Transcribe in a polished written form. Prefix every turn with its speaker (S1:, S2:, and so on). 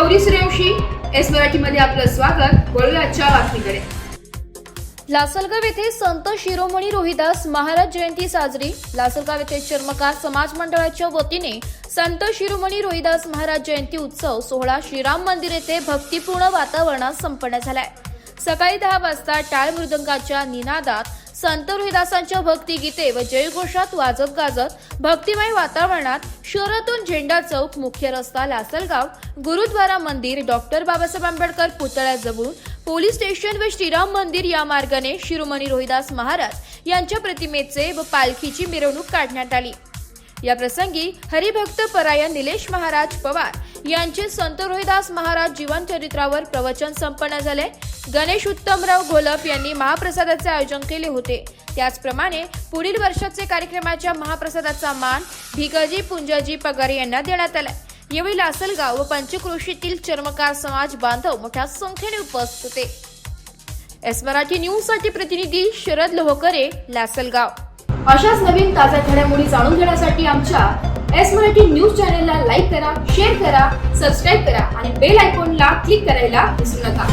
S1: Gauri Suryavanshi S मराठीमध्ये आपलं स्वागत। वळूया आजच्या बातमीकडे।
S2: लासलगाव येथे संत शिरोमणी रोहिदास महाराज जयंती साजरी। लासलगाव येथे चर्मकार समाज मंडळाच्या वतीने संत शिरोमणी रोहिदास महाराज जयंती उत्सव सोहळा श्रीराम मंदिर येथे भक्तिपूर्ण वातावरणात संपन्न झालाय। सकाळी 10 वाजता टाळ मृदंगाच्या निनादात संत रोहिदासांच्या भक्तिगीते व जयघोषात वाजत गाजत भक्तिमय वातावरणात शहरातून झेंडा चौक, मुख्य रस्ता, लासलगाव, गुरुद्वारा मंदिर, डॉक्टर बाबासाहेब आंबेडकर पुतळ्याजवळून पोलीस स्टेशन व श्रीराम मंदिर या मार्गाने शिरोमणी रोहिदास महाराज यांच्या प्रतिमेचे व पालखीची मिरवणूक काढण्यात आली। या प्रसंगी हरिभक्त परायण निलेश महाराज पवार यांचे संत रोहिदास महाराज जीवन चरित्रावर प्रवचन संपन्न झाले। गणेश उत्तमराव घोलप यांनी महाप्रसादाचे आयोजन केले होते। त्याचप्रमाणे पुढील वर्षाचे कार्यक्रमाच्या महाप्रसादाचा मान भिकाजी पुंजाजी पगारे यांना देण्यात आला। यावेळी लासलगाव व पंचक्रोशीतील चर्मकार समाज बांधव मोठ्या संख्येने उपस्थित होते। एस मराठी न्यूज साठी प्रतिनिधी शरद लोहकरे, लासलगाव।
S1: अशाच नवीन ताज्या घडामोडी जाणून घेण्यासाठी आमच्या एस मराठी न्यूज चॅनलला लाईक करा, शेअर करा, सबस्क्राईब करा आणि बेल आयकॉनला क्लिक करायला विसरू नका।